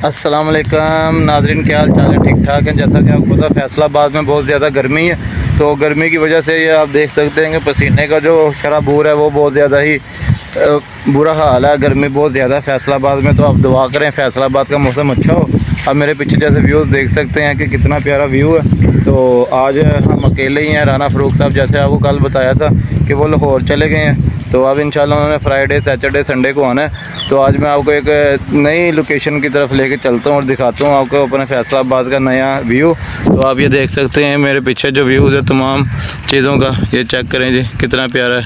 अस्सलाम वालेकुम नाज़रीन, क्या हाल चाल है? ठीक ठाक है। जैसा कि आपको पता फैसलाबाद में बहुत ज़्यादा गर्मी है, तो गर्मी की वजह से ये आप देख सकते हैं कि पसीने का जो शराबूर है वो बहुत ज़्यादा ही बुरा हाल है। गर्मी बहुत ज़्यादा है फैसलाबाद में, तो आप दुआ करें फैसलाबाद का मौसम अच्छा हो। अब मेरे पीछे जैसे व्यूज़ देख सकते हैं कि कितना प्यारा व्यू है। तो आज हम अकेले ही हैं। राना फ़ारूक साहब जैसे आपको कल बताया था कि वो लाहौर चले गए हैं, तो अब इंशाल्लाह उन्होंने फ्राइडे सैटरडे संडे को आना है। तो आज मैं आपको एक नई लोकेशन की तरफ लेके चलता हूँ और दिखाता हूँ आपको अपने फैसलाबाद का नया व्यू। तो आप ये देख सकते हैं मेरे पीछे जो व्यूज़ है तमाम चीज़ों का, ये चेक करें जी कितना प्यारा है।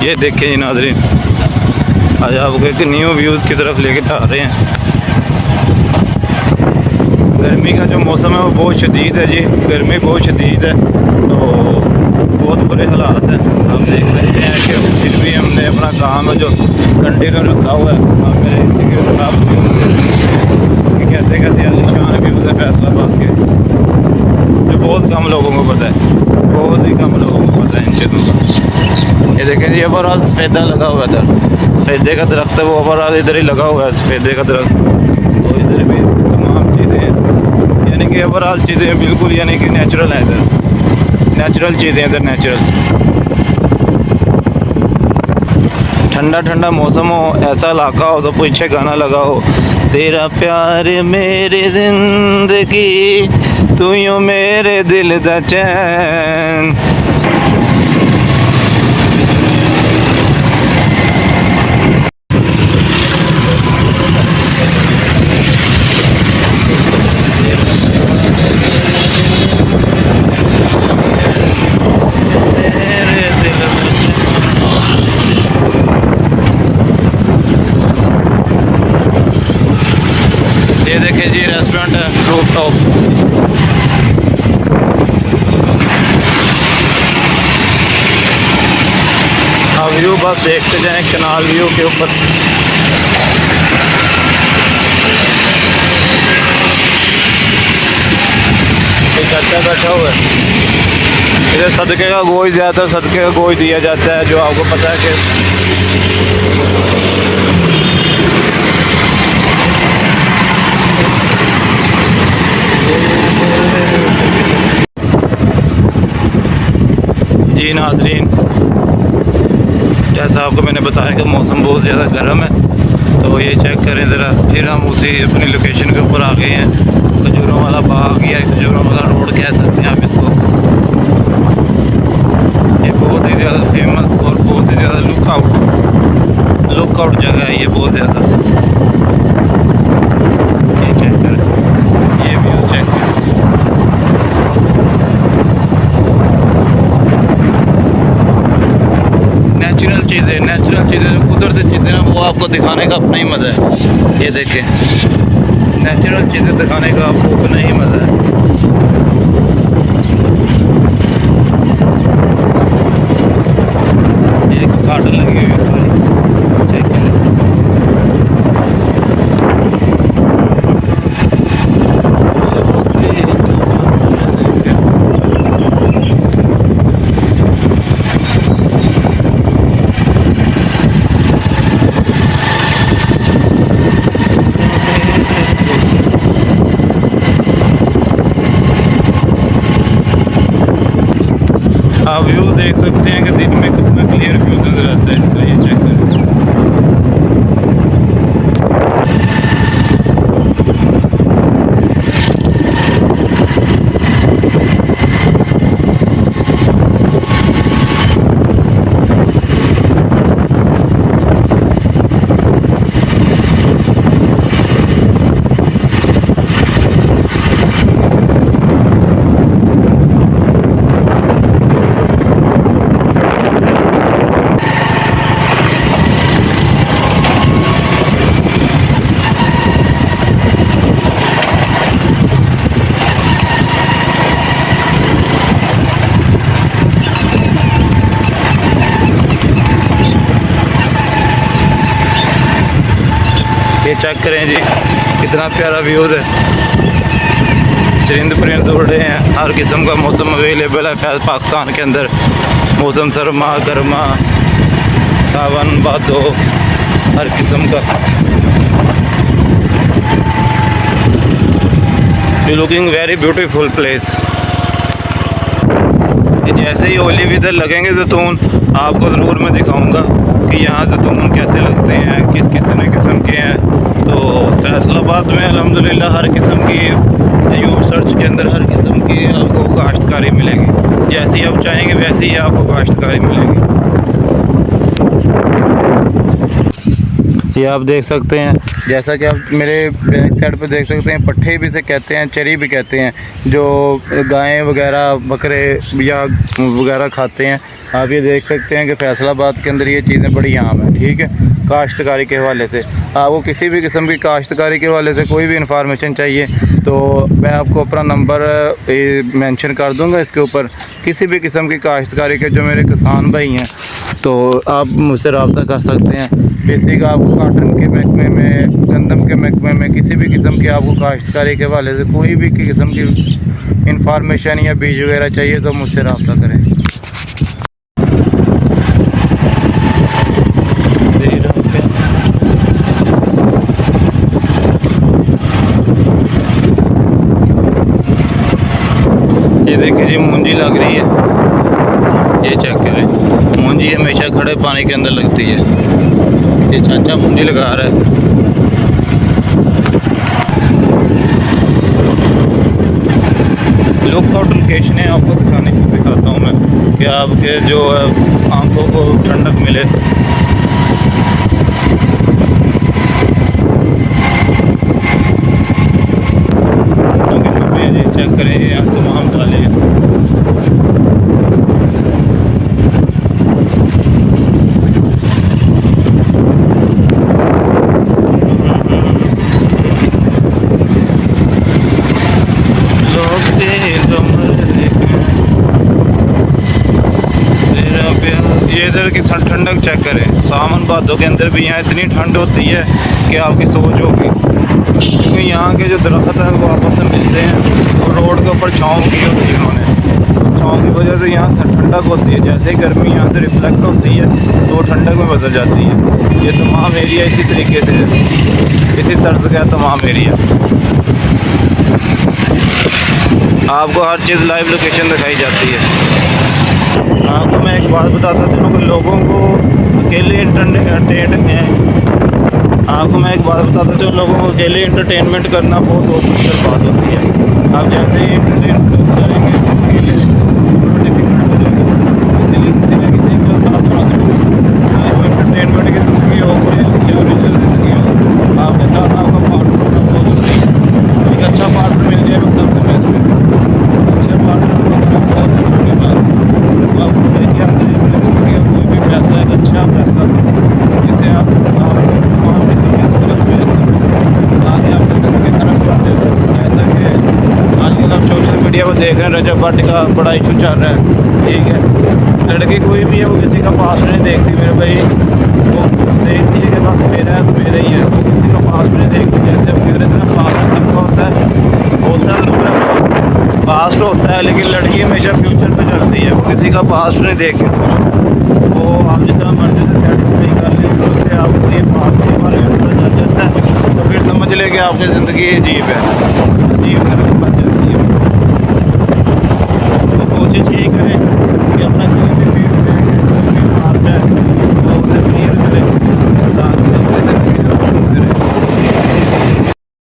ये देखें जी नाज़रीन, आज आपको एक न्यू व्यूज़ की तरफ लेके जा रहे हैं। गर्मी का जो मौसम है वो बहुत शदीद है जी, गर्मी बहुत शदीद है, तो बहुत बुरे हालात हैं। आप देख सकते हैं कि फिर भी हमने अपना काम है जो कंटिन्यू रखा हुआ है। आप मेरे कैसे कैसे आलिशान व्यूज़ है फैसलाबाद के, जो बहुत कम लोगों को पता है, बहुत ही कम लोगों को पता है इन चीज़ों का। ये देखें जी ओवरऑल सफ़ेदा लगा हुआ था, सफ़ेदे का दरख्त है वो ओवरऑल इधर ही लगा हुआ है सफ़ेदे का दरख्त। तो इधर भी तमाम चीज़ें हैं, यानी कि ओवरऑल चीज़ें बिल्कुल यानी कि नेचुरल हैं। इधर नेचुरल चीज़ें इधर नेचुरल ठंडा ठंडा मौसम हो, ऐसा इलाका हो तो पीछे गाना लगा हो, तेरा प्यार मेरी जिंदगी तू यूं मेरे दिल दा चैन। ये देखिए जी रेस्टोरेंट है रूफ टॉप। आप व्यू बस देखते जाएं कनाल व्यू के ऊपर। एक चाचा बैठा हुआ है इधर, सदके का गोश्त ज़्यादातर सदके का गोश्त दिया जाता है, जो आपको पता है कि जी नाज़रीन, जैसा आपको मैंने बताया कि मौसम बहुत ज़्यादा गर्म है, तो ये चेक करें ज़रा। फिर हम उसी अपनी लोकेशन के ऊपर आ गए हैं, खजूरों वाला बाग या खजूरों वाला रोड कह सकते हैं आप इसको। ये बहुत ही ज़्यादा फेमस और बहुत ही ज़्यादा लुकआउट जगह है ये, बहुत ज़्यादा। ये चेक करें, ये व्यू चेक करें। नेचुरल चीज़ें जो कुदरती चीज़ें हैं वो आपको दिखाने का अपना ही मज़ा है। ये देखें नेचुरल चीज़ें दिखाने का आपको अपना ही मज़ा है। एक गार्डन लगी हुई है सारी, चेक करें। आप व्यू देख सकते हैं कि दिन में कितना क्लियर व्यू नजर आता है इसका, ये चेक करें। ये चेक करें जी कितना प्यारा व्यूज़ है। चरिंद परिंद उड़ रहे हैं, हर किस्म का मौसम अवेलेबल है पाकिस्तान के अंदर। मौसम सरमा गर्मा सावन भादो हर किस्म का। You looking very beautiful place. जैसे ही ओली इधर लगेंगे जैतून आपको ज़रूर मैं दिखाऊंगा कि यहाँ जैतून कैसे लगते हैं, कितने किस्म के हैं। तो फैसलाबाद में अल्हम्दुलिल्लाह हर किस्म की यूट्यूब सर्च के अंदर हर किस्म की आपको काश्तकारी मिलेगी। जैसी आप चाहेंगे वैसी ही आपको काश्तकारी मिलेगी। ये आप देख सकते हैं, जैसा कि आप मेरे बैक साइड पे देख सकते हैं, पट्ठे भी से कहते हैं, चरी भी कहते हैं, जो गायें वगैरह बकरे या वगैरह खाते हैं। आप ये देख सकते हैं कि फैसलाबाद के अंदर ये चीज़ें बड़ी आम हैं। ठीक है, काश्तकारी के हवाले से आपको किसी भी किस्म की काश्तकारी के हवाले से कोई भी इंफॉर्मेशन चाहिए तो मैं आपको अपना नंबर मेंशन कर दूंगा इसके ऊपर। किसी भी किस्म की काश्तकारी के जो मेरे किसान भाई हैं तो आप मुझसे रब्ता कर सकते हैं। बेसिक आपको काटन के महकमे में, गंदम के महकमे में, किसी भी किस्म की आपको काश्तकारी के हवाले से कोई भी किस्म की इंफॉर्मेशन या बीज वगैरह चाहिए तो मुझसे रब्ता करें। ये देखिए जी मूंजी लग रही है, ये चेक करें। मूंजी हमेशा खड़े पानी के अंदर लगती है। ये चाचा मूंजी लगा रहा है। लुकआउट लोकेशन है, आपको दिखाता हूँ मैं कि आपके जो आंखों को ठंडक मिले। चेक करें, यहाँ तमाम डाले हैं। ये इधर की ठंडक चेक करें। सावन भादों के अंदर भी यहाँ इतनी ठंड होती है कि आपकी सोच होगी, क्योंकि यहाँ के जो दरख्त हैं वो आपस में मिलते हैं और रोड के ऊपर छाँव की होती है उन्होंने। छाँव की वजह से यहाँ ठंडक होती है। जैसे ही गर्मी यहाँ से रिफ्लेक्ट होती है तो वो ठंडक में बदल जाती है। ये तमाम एरिया इसी तरीके से है, इसी तर्ज का तमाम एरिया। आपको हर चीज़ लाइव लोकेशन दिखाई जाती है। आपको मैं एक बात बताता चलूँ कि लोगों को अकेले आपको मैं एक बात बताता चलूँ लोगों को अकेले इंटरटेनमेंट करना बहुत मुश्किल बात होती है। आप जैसे ही इंटरटेनमेंट करेंगे इंटरटेनमेंट की ज़िंदगी हो, आपके साथ आपका पार्टनर होना बहुत ज़रूरी है। एक अच्छा पार्टनर मिल जाए सबसे बेस्ट है। अच्छे पार्टनर बहुत ज़रूरी बात। आप कोई भी फैसला एक अच्छा फैसला जिससे आप आगे आप की तरफ बढ़ते हो। जैसा कि आजकल आप सोशल मीडिया पर देख रहे हैं रजब भट्ट का बड़ा इशू चल रहा है। ठीक है, लड़की कोई भी है वो किसी का पास नहीं देखती मेरे भाई, वो देखती है कि बस मेरा है तो मेरा ही है, वो किसी का पास नहीं देखती। जैसे मेरे तरह पास सबका होता है, पास्ट होता है, लेकिन लड़की हमेशा फ्यूचर पे चलती है, वो किसी का पास्ट नहीं देखती। वो आप जितना मर्जी से सेटिस्फाई कर लें तो उससे आपको ये पास्ट के बारे में पता चल जाता है, तो फिर समझ ले कि आपकी ज़िंदगी अजीब है।